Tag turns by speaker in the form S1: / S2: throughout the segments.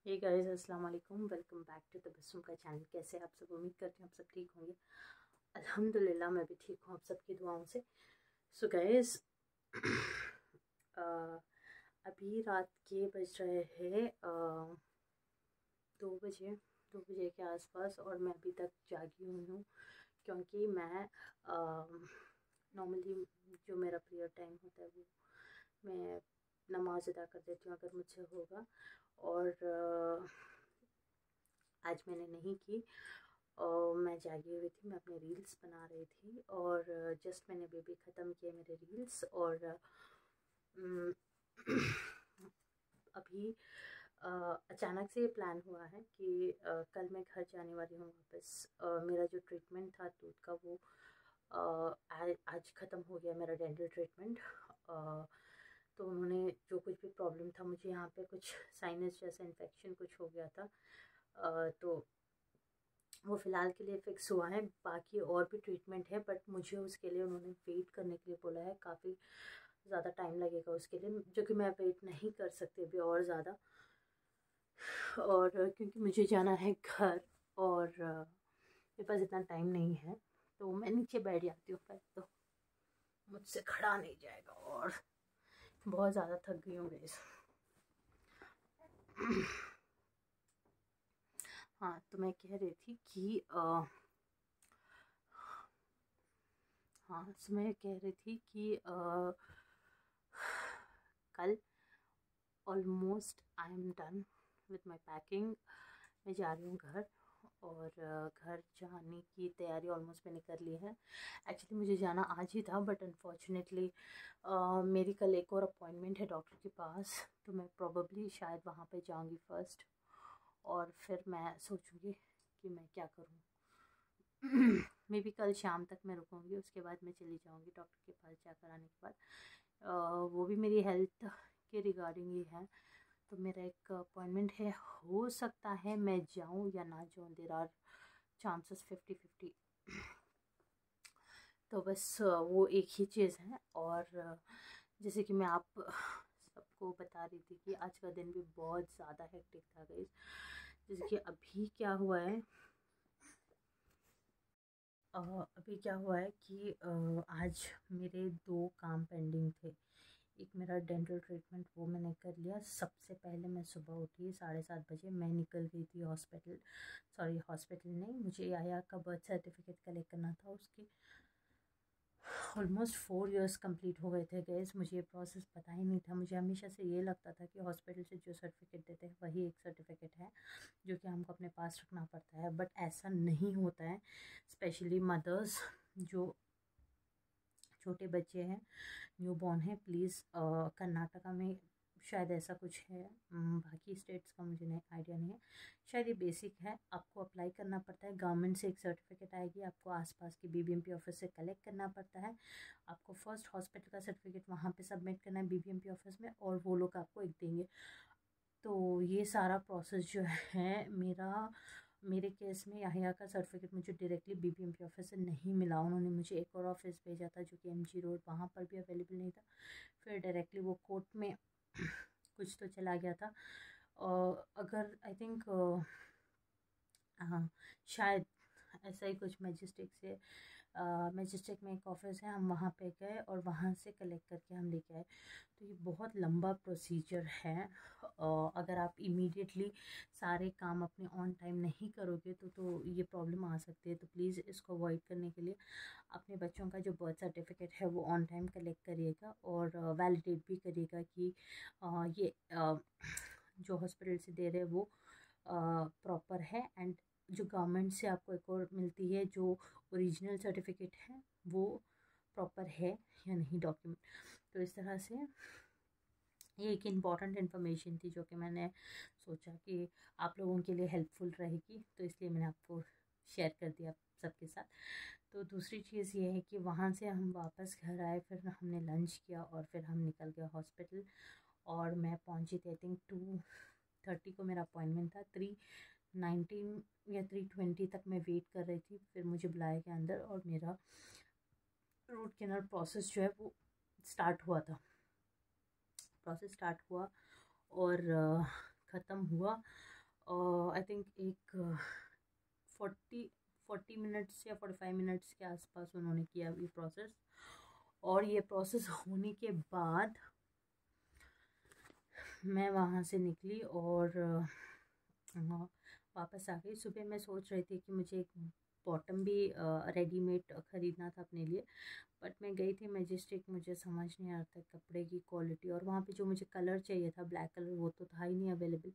S1: Hey guys, अस्सलाम वालेकुम। Welcome back to the बसुम का चैनल। कैसे आप सब? उम्मीद करती हूँ आप सब ठीक होंगे। अल्हम्दुलिल्लाह मैं भी ठीक हूँ आप सबकी दुआओं से। सो गाइस, अभी रात के बज रहे हैं 2 बजे, 2 बजे के आसपास, और मैं अभी तक जागी हुई हूँ क्योंकि मैं नॉर्मली जो मेरा प्रेयर टाइम होता है वो मैं नमाज अदा कर देती हूँ अगर मुझसे होगा। और आज मैंने नहीं की और मैं जागी हुई थी। मैं अपने रील्स बना रही थी और जस्ट मैंने बेबी ख़त्म किए मेरे रील्स। और अम, अभी अचानक से ये प्लान हुआ है कि कल मैं घर जाने वाली हूँ वापस। मेरा जो ट्रीटमेंट था दूध का वो आज ख़त्म हो गया, मेरा डेंटल ट्रीटमेंट। तो उन्होंने जो कुछ भी प्रॉब्लम था, मुझे यहाँ पे कुछ साइनस जैसा इन्फेक्शन कुछ हो गया था, तो वो फ़िलहाल के लिए फ़िक्स हुआ है। बाकी और भी ट्रीटमेंट है बट मुझे उसके लिए उन्होंने वेट करने के लिए बोला है। काफ़ी ज़्यादा टाइम लगेगा उसके लिए, जो कि मैं वेट नहीं कर सकती अभी और ज़्यादा। और क्योंकि मुझे जाना है घर और मेरे पास इतना टाइम नहीं है, तो मैं नीचे बैठ जाती हूँ। पहले तो मुझसे खड़ा नहीं जाएगा और बहुत ज़्यादा थक गई हूँ गाइस। हाँ, तो मैं कह रही थी कि हाँ, तो मैं कह रही थी कि कल almost I am done with my packing. मैं जा रही हूँ घर और घर जाने की तैयारी ऑलमोस्ट मैंने कर ली है। एक्चुअली मुझे जाना आज ही था बट अनफॉर्चुनेटली मेरी कल एक और अपॉइंटमेंट है डॉक्टर के पास, तो मैं प्रोबेबली शायद वहाँ पे जाऊँगी फ़र्स्ट और फिर मैं सोचूँगी कि मैं क्या करूँ। मे बी कल शाम तक मैं रुकूँगी, उसके बाद मैं चली जाऊँगी डॉक्टर के पास जाकर आने के बाद। वो भी मेरी हेल्थ के रिगार्डिंग ही है। तो मेरा एक अपॉइंटमेंट है, हो सकता है मैं जाऊँ या ना जाऊँ, देर आर चांसेस 50-50। तो बस वो एक ही चीज़ है। और जैसे कि मैं आप सबको बता रही थी कि आज का दिन भी बहुत ज़्यादा हेक्टिक था गाइस। जैसे कि अभी क्या हुआ है कि आज मेरे 2 काम पेंडिंग थे। एक मेरा डेंटल ट्रीटमेंट वो मैंने कर लिया। सबसे पहले मैं सुबह उठी 7:30 बजे, मैं निकल गई थी हॉस्पिटल। सॉरी, हॉस्पिटल नहीं, मुझे आया का बर्थ सर्टिफिकेट कलेक्ट करना था। उसके ऑलमोस्ट 4 इयर्स कंप्लीट हो गए थे गैस। मुझे ये प्रोसेस पता ही नहीं था। मुझे हमेशा से ये लगता था कि हॉस्पिटल से जो सर्टिफिकेट देते हैं वही एक सर्टिफिकेट है जो कि हमको अपने पास रखना पड़ता है, बट ऐसा नहीं होता है। स्पेशली मदर्स जो छोटे बच्चे हैं, न्यू बॉर्न है, प्लीज़ कर्नाटका में शायद ऐसा कुछ है, बाकी स्टेट्स का मुझे नहीं आइडिया नहीं है। शायद ये बेसिक है, आपको अप्लाई करना पड़ता है। गवर्नमेंट से एक सर्टिफिकेट आएगी, आपको आसपास के बीबीएमपी ऑफिस से कलेक्ट करना पड़ता है। आपको फर्स्ट हॉस्पिटल का सर्टिफिकेट वहाँ पे सबमिट करना है बीबीएमपी ऑफिस में, और वो लोग आपको एक देंगे। तो ये सारा प्रोसेस जो है मेरे केस में याहिया का सर्टिफिकेट मुझे डायरेक्टली बीबीएमपी ऑफिस से नहीं मिला। उन्होंने मुझे एक और ऑफिस भेजा था जो कि एमजी रोड, वहाँ पर भी अवेलेबल नहीं था। फिर डायरेक्टली वो कोर्ट में कुछ तो चला गया था। अगर आई थिंक हाँ, शायद ऐसा ही कुछ मैजिस्टिक में एक ऑफिस है, हम वहाँ पे गए और वहाँ से कलेक्ट करके हम लेके आए। तो ये बहुत लंबा प्रोसीजर है। अगर आप इमीडिएटली सारे काम अपने ऑन टाइम नहीं करोगे तो ये प्रॉब्लम आ सकती है। तो प्लीज़ इसको अवॉइड करने के लिए अपने बच्चों का जो बर्थ सर्टिफिकेट है वो ऑन टाइम कलेक्ट करिएगा और वैलिडेट भी करिएगा कि ये जो हॉस्पिटल से दे रहे हैं वो प्रॉपर है। एंड जो गवर्नमेंट से आपको एक और मिलती है जो ओरिजिनल सर्टिफिकेट है वो प्रॉपर है या नहीं डॉक्यूमेंट। तो इस तरह से ये एक इम्पॉर्टेंट इन्फॉर्मेशन थी जो कि मैंने सोचा कि आप लोगों के लिए हेल्पफुल रहेगी, तो इसलिए मैंने आपको शेयर कर दिया सबके साथ। तो दूसरी चीज़ ये है कि वहाँ से हम वापस घर आए, फिर हमने लंच किया और फिर हम निकल गए हॉस्पिटल। और मैं पहुँची थी आई थिंक 2:30 को मेरा अपॉइंटमेंट था। 3:19 या 3:20 तक मैं वेट कर रही थी। फिर मुझे बुलाया गया अंदर और मेरा रूट कैनाल प्रोसेस जो है वो स्टार्ट हुआ और ख़त्म हुआ। आई थिंक एक 40 मिनट्स या 45 मिनट्स के आसपास उन्होंने किया ये प्रोसेस। और ये प्रोसेस होने के बाद मैं वहाँ से निकली और वापस आ गई। सुबह मैं सोच रही थी कि मुझे एक बॉटम भी रेडीमेड ख़रीदना था अपने लिए, बट मैं गई थी मैजेस्टिक, मुझे समझ नहीं आ रहा था कपड़े की क्वालिटी, और वहाँ पे जो मुझे कलर चाहिए था ब्लैक कलर वो तो था ही नहीं अवेलेबल।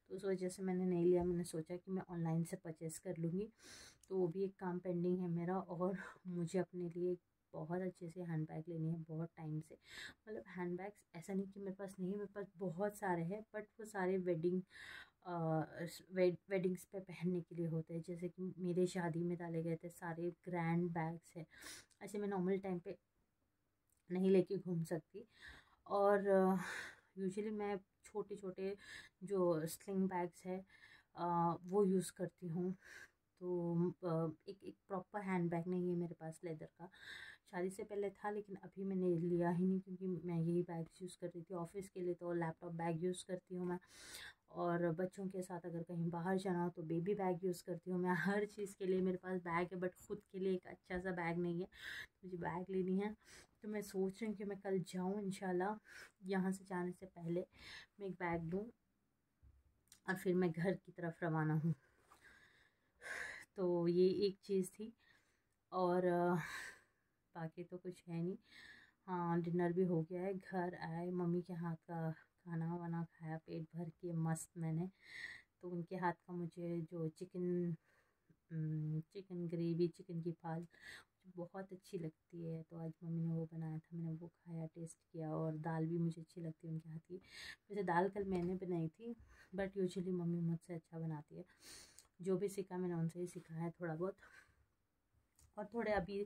S1: तो उस वजह से मैंने नहीं लिया। मैंने सोचा कि मैं ऑनलाइन से परचेज़ कर लूँगी। तो वो भी एक काम पेंडिंग है मेरा। और मुझे अपने लिए बहुत अच्छे से हैंड बैग लेनी है बहुत टाइम से। मतलब हैंड बैग्स ऐसा नहीं कि मेरे पास नहीं है, मेरे पास बहुत सारे हैं, बट वो सारे वेडिंग्स पे पहनने के लिए होते हैं। जैसे कि मेरे शादी में डाले गए थे सारे ग्रैंड बैग्स हैं, ऐसे मैं नॉर्मल टाइम पे नहीं लेके घूम सकती। और यूजुअली मैं छोटे छोटे जो स्लिंग बैग्स है वो यूज़ करती हूँ। तो एक एक प्रॉपर हैंड बैग नहीं है मेरे पास लेदर का। शादी से पहले था, लेकिन अभी मैंने लिया ही नहीं क्योंकि मैं यही बैग्स यूज़ कर रही थी। ऑफ़िस के लिए तो लैपटॉप बैग यूज़ करती हूँ मैं, और बच्चों के साथ अगर कहीं बाहर जाना हो तो बेबी बैग यूज़ करती हूँ मैं। हर चीज़ के लिए मेरे पास बैग है, बट खुद के लिए एक अच्छा सा बैग नहीं है। मुझे बैग लेनी है, तो मैं सोच रही हूँ कि मैं कल जाऊँ इंशाल्लाह। यहाँ से जाने से पहले मैं एक बैग लूँ और फिर मैं घर की तरफ रवाना हूँ। तो ये एक चीज़ थी। और बाकी तो कुछ है नहीं। हाँ, डिनर भी हो गया है। घर आए, मम्मी के हाथ का खाना वाना खाया पेट भर के मस्त मैंने। तो उनके हाथ का मुझे जो चिकन ग्रेवी, चिकन की फाल मुझे बहुत अच्छी लगती है। तो आज मम्मी ने वो बनाया था, मैंने वो खाया, टेस्ट किया। और दाल भी मुझे अच्छी लगती है उनके हाथ की। वैसे दाल कल मैंने बनाई थी, बट यूजुअली मम्मी मुझसे अच्छा बनाती है। जो भी सीखा मैंने उनसे ही सीखा है थोड़ा बहुत। और थोड़े अभी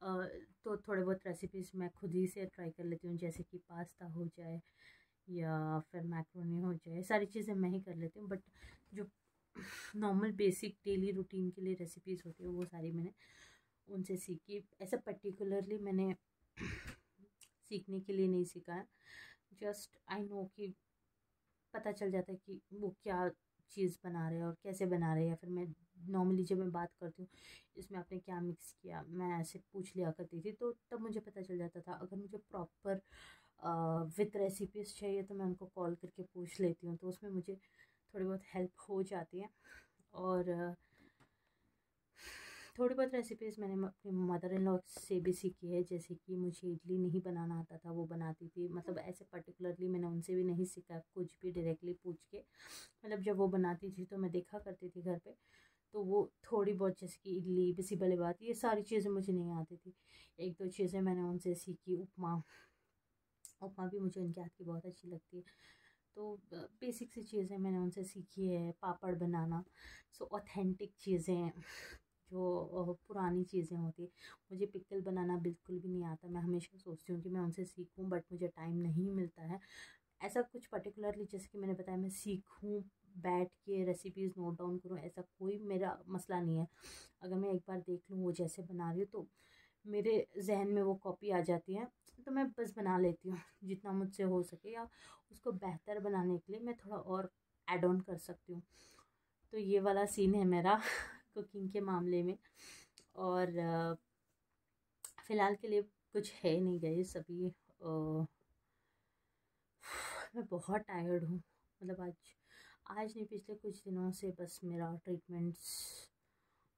S1: तो थोड़े बहुत रेसिपीज़ मैं खुद ही से ट्राई कर लेती हूँ, जैसे कि पास्ता हो जाए या फिर मैक्रोनी हो जाए। सारी चीज़ें मैं ही कर लेती हूँ, बट जो नॉर्मल बेसिक डेली रूटीन के लिए रेसिपीज़ होती है वो सारी मैंने उनसे सीखी। ऐसा पर्टिकुलरली मैंने सीखने के लिए नहीं सीखा है। जस्ट आई नो कि पता चल जाता है कि वो क्या चीज़ बना रहे हैं और कैसे बना रहे हैं। या फिर मैं नॉर्मली जब मैं बात करती हूँ इसमें आपने क्या मिक्स किया, मैं ऐसे पूछ लिया करती थी, तो तब मुझे पता चल जाता था। अगर मुझे प्रॉपर विथ रेसिपीज़ चाहिए तो मैं उनको कॉल करके पूछ लेती हूँ, तो उसमें मुझे थोड़ी बहुत हेल्प हो जाती है। और थोड़ी बहुत रेसिपीज़ मैंने अपनी मदर इन लॉ से भी सीखी है। जैसे कि मुझे इडली नहीं बनाना आता था, वो बनाती थी। मतलब ऐसे पर्टिकुलरली मैंने उनसे भी नहीं सीखा, कुछ भी डायरेक्टली पूछ के। मतलब जब वो बनाती थी तो मैं देखा करती थी घर पे, तो वो थोड़ी बहुत, जैसे कि इडली, बिसिबेलेबात, ये सारी चीज़ें मुझे नहीं आती थी। एक दो चीज़ें मैंने उनसे सीखी। उपमा, उपमा भी मुझे उनके हाथ की बहुत अच्छी लगती है। तो बेसिक सी चीज़ें मैंने उनसे सीखी है। पापड़ बनाना, सो ऑथेंटिक चीज़ें जो पुरानी चीज़ें होती है। मुझे पिकल बनाना बिल्कुल भी नहीं आता। मैं हमेशा सोचती हूँ कि मैं उनसे सीखूं, बट मुझे टाइम नहीं मिलता है। ऐसा कुछ पर्टिकुलरली जैसे कि मैंने बताया, मैं सीखूं, बैठ के रेसिपीज़ नोट डाउन करूं, ऐसा कोई मेरा मसला नहीं है। अगर मैं एक बार देख लूँ वो जैसे बना रही हूँ तो मेरे जहन में वो कॉपी आ जाती है, तो मैं बस बना लेती हूँ जितना मुझसे हो सके। या उसको बेहतर बनाने के लिए मैं थोड़ा और ऐड ऑन कर सकती हूँ। तो ये वाला सीन है मेरा कुकिंग के मामले में। और फ़िलहाल के लिए कुछ है नहीं गाइस अभी। मैं बहुत टायर्ड हूँ। मतलब आज आज नहीं, पिछले कुछ दिनों से बस मेरा ट्रीटमेंट्स,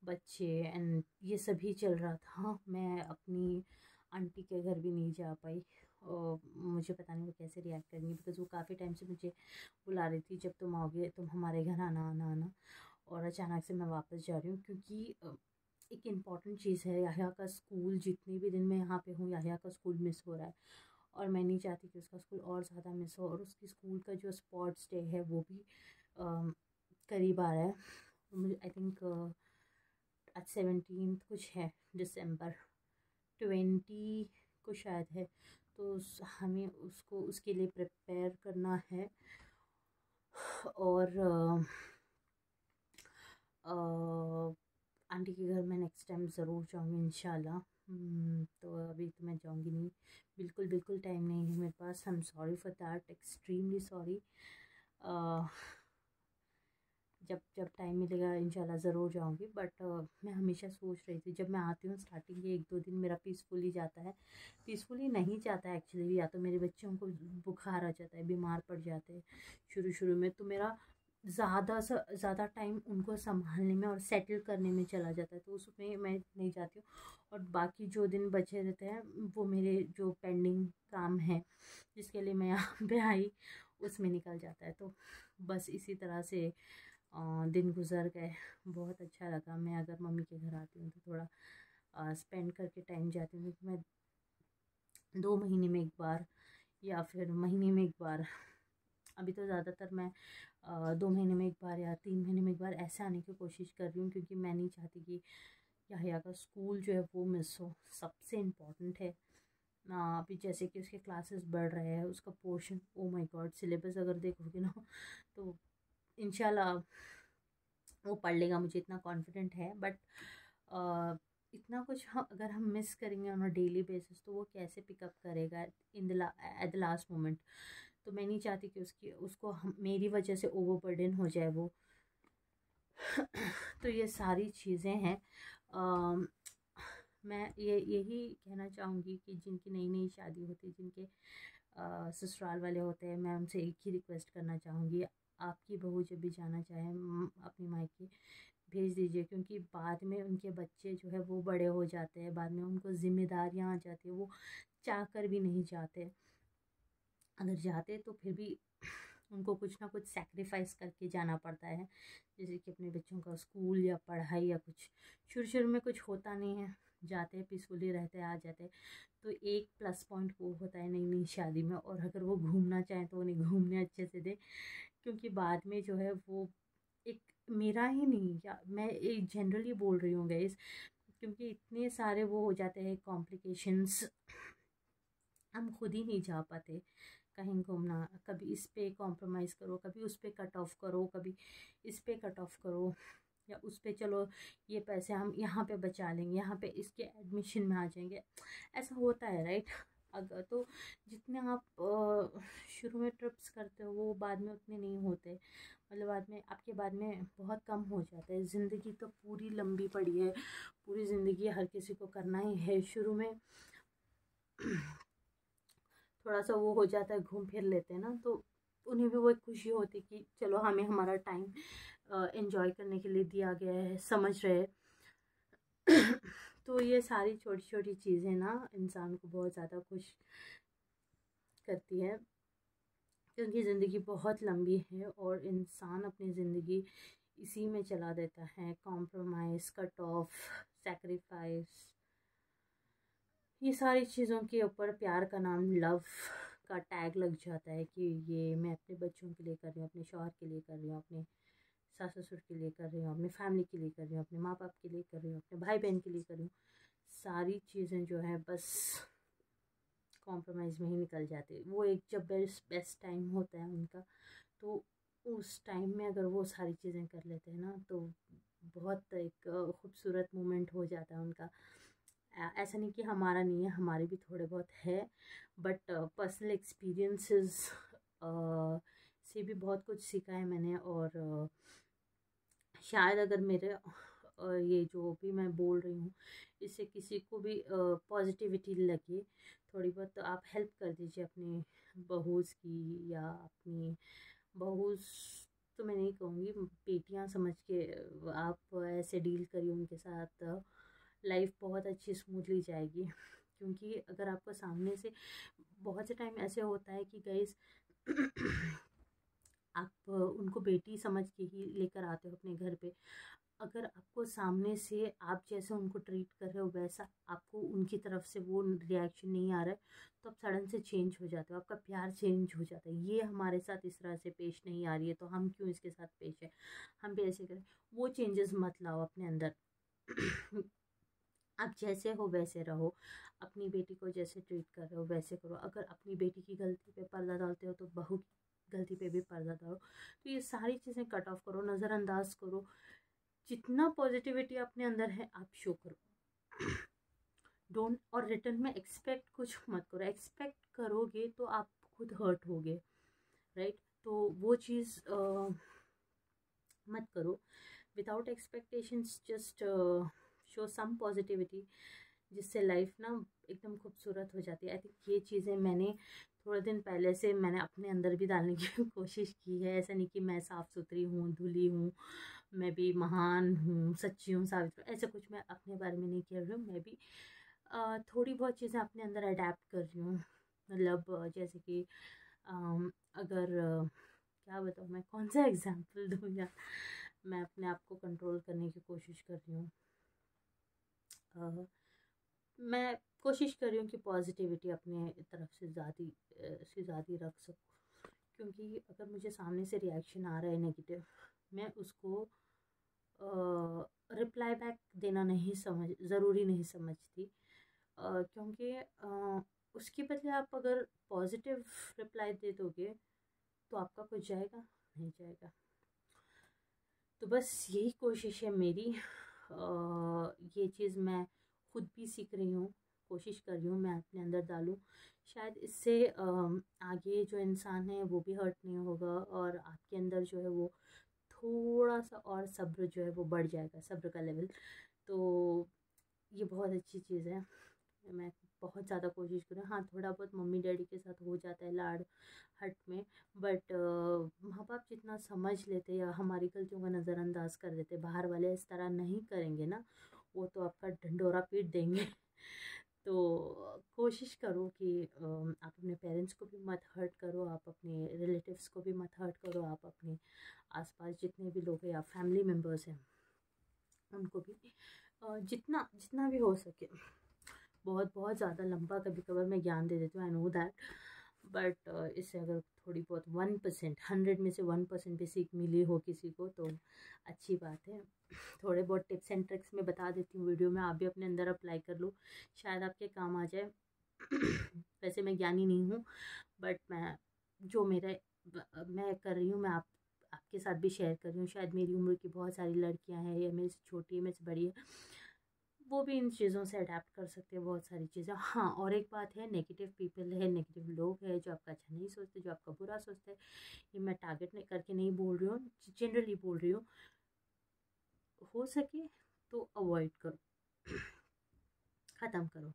S1: बच्चे एंड ये सभी चल रहा था। मैं अपनी आंटी के घर भी नहीं जा पाई, और मुझे पता नहीं वो कैसे रिएक्ट करेंगी, बिकॉज़ वो काफ़ी टाइम से मुझे बुला रही थी, जब तुम आओगे तुम हमारे घर आना आना आना। और अचानक से मैं वापस जा रही हूँ क्योंकि एक इम्पॉर्टेंट चीज़ है। याह्या का स्कूल, जितने भी दिन मैं यहाँ पे हूँ याह्या का स्कूल मिस हो रहा है, और मैं नहीं चाहती कि उसका स्कूल और ज़्यादा मिस हो। और उसकी स्कूल का जो स्पोर्ट्स डे है वो भी करीब आ रहा है। मुझे आई थिंक आज 17 कुछ है, दिसंबर 20 को शायद है। तो हमें उसको उसके लिए प्रिपेयर करना है। और आंटी के घर मैं नेक्स्ट टाइम ज़रूर जाऊँगी इंशाल्लाह। तो अभी तो मैं जाऊँगी नहीं, बिल्कुल बिल्कुल टाइम नहीं है मेरे पास। I am sorry for that, extremely sorry. जब जब टाइम मिलेगा इंशाल्लाह ज़रूर जाऊंगी। बट मैं हमेशा सोच रही थी, जब मैं आती हूँ स्टार्टिंग के 1-2 दिन मेरा पीसफुली जाता है, पीसफुली नहीं जाता है एक्चुअली। या तो मेरे बच्चों को बुखार आ जाता है, बीमार पड़ जाते हैं शुरू शुरू में, तो मेरा ज़्यादा टाइम उनको संभालने में और सेटल करने में चला जाता है, तो उसमें मैं नहीं जाती हूँ। और बाकी जो दिन बचे रहते हैं वो मेरे जो पेंडिंग काम है जिसके लिए मैं यहाँ पे आई, उसमें निकल जाता है। तो बस इसी तरह से दिन गुजर गए। बहुत अच्छा लगा। मैं अगर मम्मी के घर आती हूँ तो थोड़ा स्पेंड करके टाइम जाती हूँ, क्योंकि मैं 2 महीने में एक बार या फिर महीने में एक बार, अभी तो ज़्यादातर मैं 2 महीने में एक बार या 3 महीने में एक बार ऐसे आने की कोशिश कर रही हूँ, क्योंकि मैं नहीं चाहती कि याहिया का स्कूल जो है वो मिस हो। सबसे इम्पोर्टेंट है। अभी जैसे कि उसके क्लासेस बढ़ रहे हैं, उसका portion, oh my God, syllabus अगर देखोगे ना तो इंशाल्लाह वो पढ़ लेगा, मुझे इतना कॉन्फिडेंट है। बट इतना कुछ अगर हम मिस करेंगे ऑन अ डेली बेसिस तो वो कैसे पिकअप करेगा एट द लास्ट मोमेंट। तो मैं नहीं चाहती कि उसको मेरी वजह से ओवरबर्डन हो जाए वो। तो ये सारी चीज़ें हैं। मैं यही कहना चाहूँगी कि जिनकी नई नई शादी होती, जिनके ससुराल वाले होते हैं, मैं उनसे एक ही रिक्वेस्ट करना चाहूँगी, आपकी बहू जब भी जाना चाहे अपनी मायके भेज दीजिए, क्योंकि बाद में उनके बच्चे जो है वो बड़े हो जाते हैं, बाद में उनको जिम्मेदारियाँ आ जाती है, वो चाह कर भी नहीं जाते। अगर जाते तो फिर भी उनको कुछ ना कुछ सैक्रिफाइस करके जाना पड़ता है, जैसे कि अपने बच्चों का स्कूल या पढ़ाई या कुछ। शुरू शुरू में कुछ होता नहीं है, जाते हैं पीसफुली रहते हैं, आ जाते हैं। तो एक प्लस पॉइंट वो होता है नई नई शादी में। और अगर वो घूमना चाहें तो उन्हें घूमने अच्छे से दे, क्योंकि बाद में जो है वो एक, मेरा ही नहीं, या मैं एक जनरली बोल रही हूँ गाइस, क्योंकि इतने सारे वो हो जाते हैं कॉम्प्लिकेशंस, हम खुद ही नहीं जा पाते कहीं घूमना। कभी इस पे कॉम्प्रोमाइज़ करो, कभी उस पे कट ऑफ करो, कभी इस पे कट ऑफ करो, या उस पे चलो ये पैसे हम यहाँ पे बचा लेंगे, यहाँ पे इसके एडमिशन में आ जाएंगे। ऐसा होता है राइट। अगर तो जितने आप शुरू में ट्रिप्स करते हो वो बाद में उतने नहीं होते, मतलब बाद में आपके बाद में बहुत कम हो जाता है। ज़िंदगी तो पूरी लंबी पड़ी है, पूरी ज़िंदगी हर किसी को करना ही है। शुरू में थोड़ा सा वो हो जाता है, घूम फिर लेते हैं ना, तो उन्हें भी वो एक खुशी होती है कि चलो हमें हमारा टाइम एंजॉय करने के लिए दिया गया है, समझ रहे। तो ये सारी छोटी छोटी चीज़ें ना इंसान को बहुत ज़्यादा खुश करती है, क्योंकि ज़िंदगी बहुत लंबी है और इंसान अपनी ज़िंदगी इसी में चला देता है। कॉम्प्रोमाइज़, कट ऑफ, सैक्रिफाइस, ये सारी चीज़ों के ऊपर प्यार का नाम लव का टैग लग जाता है कि ये मैं अपने बच्चों के लिए कर रही हूँ, अपने शौहर के लिए कर रही हूँ, अपने सास ससुर के लिए कर रही हूँ, अपनी फैमिली के लिए कर रही हूँ, अपने माँ बाप के लिए कर रही हूँ, अपने भाई बहन के लिए कर रही हूँ। सारी चीज़ें जो है बस कॉम्प्रोमाइज़ में ही निकल जाती है। वो एक जब बेस्ट टाइम होता है उनका, तो उस टाइम में अगर वो सारी चीज़ें कर लेते हैं ना तो बहुत एक खूबसूरत मोमेंट हो जाता है उनका। ऐसा नहीं कि हमारा नहीं है, हमारे भी थोड़े बहुत है, बट पर्सनल एक्सपीरियंसेस से भी बहुत कुछ सीखा है मैंने। और शायद अगर मेरे ये जो भी मैं बोल रही हूँ इससे किसी को भी पॉजिटिविटी लगे थोड़ी बहुत, तो आप हेल्प कर दीजिए अपनी बहूज़ की, या अपनी बहूज़ तो मैं नहीं कहूँगी, बेटियाँ समझ के आप ऐसे डील करिए उनके साथ। लाइफ बहुत अच्छी स्मूथली जाएगी, क्योंकि अगर आपको सामने से बहुत से टाइम ऐसे होता है कि गाइस आप उनको बेटी समझ के ही लेकर आते हो अपने घर पे, अगर आपको सामने से आप जैसे उनको ट्रीट कर रहे हो वैसा आपको उनकी तरफ से वो रिएक्शन नहीं आ रहा है, तो आप सडन से चेंज हो जाते हो, आपका प्यार चेंज हो जाता है। ये हमारे साथ इस तरह से पेश नहीं आ रही है तो हम क्यों इसके साथ पेश है, हम भी ऐसे करें। वो चेंजेस मत लाओ अपने अंदर। आप जैसे हो वैसे रहो, अपनी बेटी को जैसे ट्रीट कर रहे हो वैसे करो। अगर अपनी बेटी की गलती पे पर्दा डालते हो तो बहू की गलती पे भी पर्दा डालो। तो ये सारी चीज़ें कट ऑफ करो, नज़रअंदाज करो। जितना पॉजिटिविटी अपने अंदर है आप शो करो। डोंट, और रिटर्न में एक्सपेक्ट कुछ मत करो। एक्सपेक्ट करोगे तो आप खुद हर्ट होगे, राइट। तो वो चीज़ मत करो। Without expectations just show some positivity, जिससे लाइफ ना एकदम खूबसूरत हो जाती है। आई थिंक ये चीज़ें मैंने थोड़े दिन पहले से मैंने अपने अंदर भी डालने की कोशिश की है। ऐसा नहीं कि मैं साफ़ सुथरी हूँ, धुली हूँ, मैं भी महान हूँ, सच्ची हूँ, सावित्री, ऐसा कुछ मैं अपने बारे में नहीं कह रही हूँ। मैं भी थोड़ी बहुत चीज़ें अपने अंदर अडेप्ट कर रही हूँ। मतलब जैसे कि अगर क्या बताऊँ, मैं कौन सा एग्जाम्पल दूँ यार, मैं अपने आप को कंट्रोल करने की कोशिश कर रही हूँ। मैं कोशिश कर रही हूँ कि पॉजिटिविटी अपने तरफ से ज़्यादा रख सकूँ, क्योंकि अगर मुझे सामने से रिएक्शन आ रहा है नेगेटिव, मैं उसको रिप्लाई बैक देना ज़रूरी नहीं समझती, क्योंकि उसके बदले आप अगर पॉजिटिव रिप्लाई दे दोगे तो आपका कुछ जाएगा नहीं जाएगा। तो बस यही कोशिश है मेरी। ये चीज़ मैं खुद भी सीख रही हूँ, कोशिश कर रही हूँ मैं अपने अंदर डालूँ। शायद इससे आगे जो इंसान है वो भी हर्ट नहीं होगा, और आपके अंदर जो है वो थोड़ा सा और सब्र जो है वो बढ़ जाएगा, सब्र का लेवल। तो ये बहुत अच्छी चीज़ है। मैं बहुत ज़्यादा कोशिश करूँ। हाँ, थोड़ा बहुत मम्मी डैडी के साथ हो जाता है लाड़ हट में, बट माँ बाप जितना समझ लेते या हमारी गलतियों का नज़रअंदाज कर देते, बाहर वाले इस तरह नहीं करेंगे ना, वो तो आपका ढंडोरा पीट देंगे। तो कोशिश करो कि आप अपने पेरेंट्स को भी मत हर्ट करो, आप अपने रिलेटिव्स को भी मत हर्ट करो, आप अपने आसपास जितने भी लोग हैं या फैमिली मेम्बर्स हैं उनको भी जितना जितना भी हो सके, बहुत बहुत ज़्यादा लंबा कभी कभार मैं ज्ञान दे देती हूँ, आई नो दैट, बट इससे अगर थोड़ी बहुत 1%, 100 में से 1% भी सीख मिली हो किसी को तो अच्छी बात है। थोड़े बहुत टिप्स एंड ट्रिक्स मैं बता देती हूँ वीडियो में, आप भी अपने अंदर अप्लाई कर लो, शायद आपके काम आ जाए। वैसे मैं ज्ञानी नहीं हूँ, बट मैं कर रही हूँ, मैं आपके साथ भी शेयर कर रही हूँ। शायद मेरी उम्र की बहुत सारी लड़कियाँ हैं, या मेरे से छोटी है, मेरे से बड़ी है, वो भी इन चीज़ों से अडेप्ट कर सकते हैं बहुत सारी चीज़ें। हाँ, और एक बात है, नेगेटिव पीपल है, नेगेटिव लोग हैं जो आपका अच्छा नहीं सोचते, जो आपका बुरा सोचते हैं, ये मैं टारगेट नहीं करके नहीं बोल रही हूँ, जनरली बोल रही हूँ। हो सके तो अवॉइड करो, ख़त्म करो।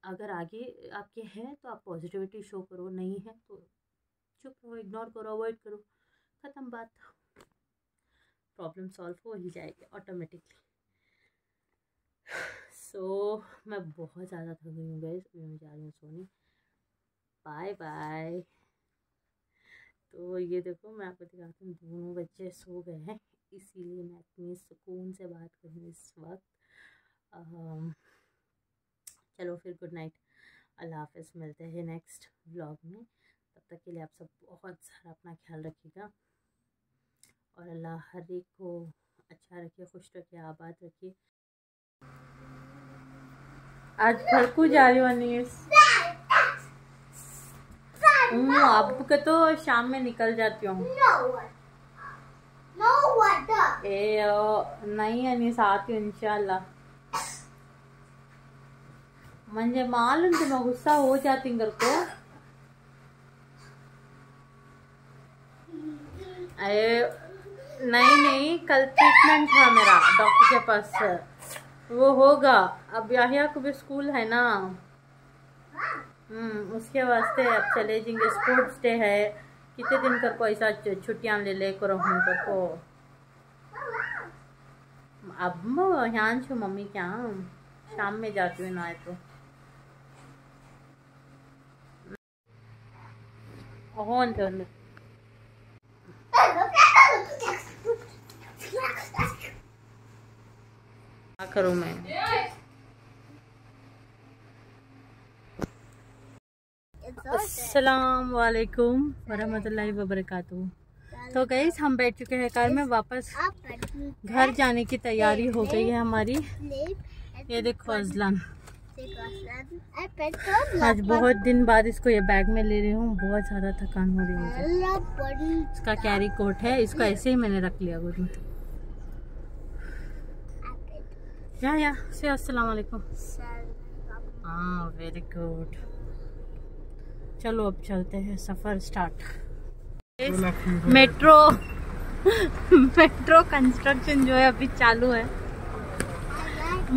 S1: अगर आगे आपके हैं तो आप पॉजिटिविटी शो करो, नहीं है तो चुप रहो, इग्नोर करो, अवॉइड करो, ख़त्म बात, प्रॉब्लम सॉल्व हो ही जाएगी ऑटोमेटिकली। मैं बहुत ज़्यादा थक गई हूँ गाइस, अभी मैं जा रही हूँ सोने। Bye bye. तो ये देखो मैं आपको दिखाती हूँ, दोनों बच्चे सो गए हैं, इसीलिए मैं इतनी सुकून से बात कर रही हूँ इस वक्त। चलो फिर, गुड नाइट, अल्लाह हाफ़िज़, मिलते हैं नेक्स्ट व्लॉग में। तब तक के लिए आप सब बहुत सारा अपना ख्याल रखिएगा, और अल्लाह हर एक को अच्छा रखिए, खुश रखिए, आबाद रखिए। आज घर को जा रही हो अनीस? अब के तो शाम में निकल जाती हूँ। नहीं अनीस, आती हूँ इंशाल्लाह। म्हणजे मालूम तुम्हें गुस्सा हो जाती घर को। अरे नहीं, कल ट्रीटमेंट था मेरा डॉक्टर के पास, वो होगा। अब याहिया को भी स्कूल है ना, उसके वास्ते अब चले जाएंगे, स्पोर्ट्स डे है, कितने दिन कर को ऐसा छुट्टियां ले ले करो हम कर को। अब यहाँ छो मम्मी, क्या शाम में जाती हूँ ना तो क्या करूँ मैं। अस्सलाम वालेकुम वरहमतुल्लाहि वबरकातुहू। तो गाइस हम बैठ चुके हैं कार में, वापस घर जाने की तैयारी हो गई है हमारी। ये देखो अजलान, आज बहुत दिन बाद इसको ये बैग में ले रही हूँ, बहुत ज़्यादा थकान हो रही है मुझे। इसका कैरी कोट है, इसको ऐसे ही मैंने रख लिया गोद में। या से अस्सलाम वालेकुम। हाँ, वेरी गुड। चलो अब चलते हैं, सफ़र स्टार्ट। मेट्रो कंस्ट्रक्शन जो है अभी चालू है।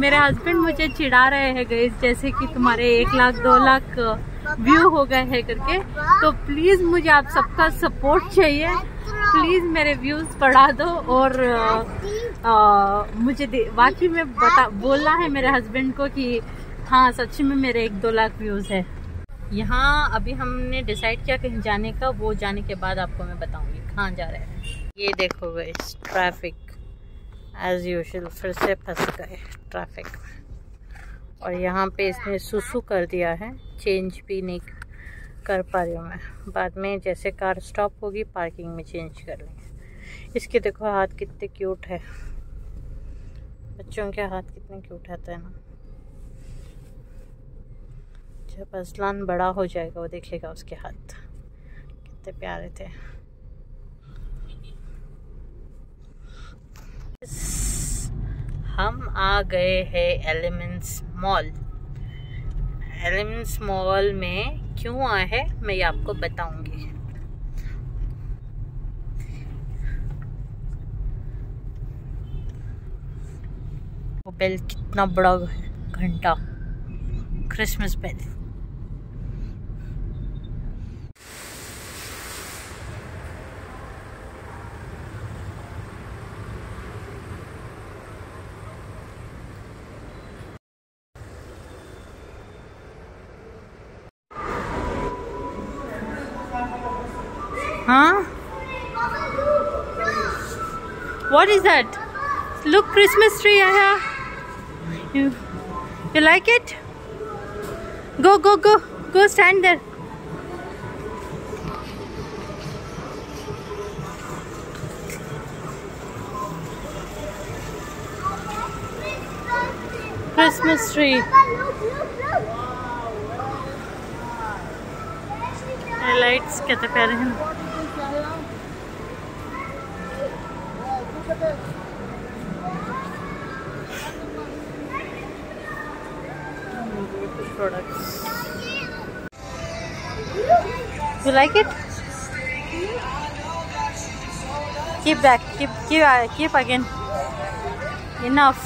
S1: मेरे हस्बैंड मुझे चिढ़ा रहे हैं गाइस, जैसे कि तुम्हारे 1 लाख 2 लाख व्यू हो गए हैं करके। तो प्लीज मुझे आप सबका सपोर्ट चाहिए, प्लीज मेरे व्यूज बढ़ा दो। और मुझे वाकई में बोलना है मेरे हस्बैंड को कि हाँ सच में मेरे 1-2 लाख व्यूज है। यहाँ अभी हमने डिसाइड किया कहीं जाने का, वो जाने के बाद आपको मैं बताऊंगी कहाँ जा रहे हैं। ये देखो गाइस, ट्रैफिक एज यूजुअल फिर से फंस गए ट्रैफिक में। और यहाँ पे इसने सुसु कर दिया है, चेंज भी नहीं कर पा रही हूँ मैं। बाद में जैसे कार स्टॉप होगी पार्किंग में चेंज कर लेंगे। इसके देखो हाथ कितने क्यूट है, बच्चों के हाथ कितने क्यूट रहते हैं ना। जब असलान बड़ा हो जाएगा वो देखेगा उसके हाथ कितने प्यारे थे। हम आ गए हैं एलिमेंट्स मॉल। एलिमेंट्स मॉल में क्यों आए हैं मैं ये आपको बताऊंगी। वो बेल कितना बड़ा घंटा, Christmas bell. Huh? What is that? Look, Christmas tree here. You like it? Go, go, go, go! Stand there. Christmas tree. Lights कितने प्यारे हैं। Products. You like it? Keep back. Keep again. Enough.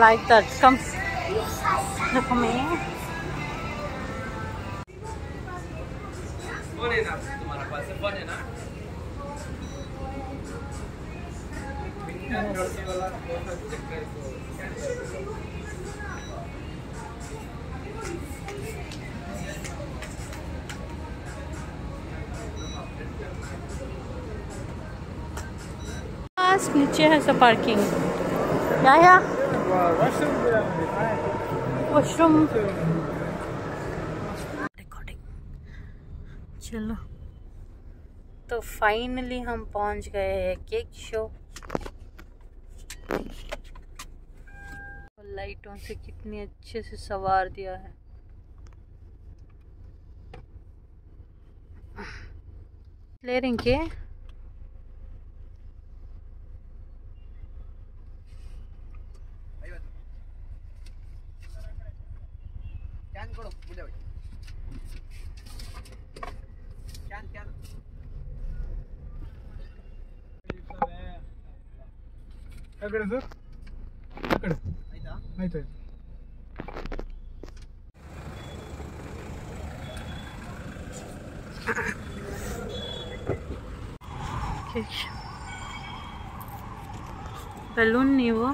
S1: Like that. Come. Look at me. तुम्हारा पास से phone है ना? नीचे है सब पार्किंग। क्या वॉशरूम। चलो तो फाइनली हम पहुंच गए हैं केक शो। लाइटों से कितनी अच्छे से सवार दिया है। क्लियरिंग के बैलून नहीं वो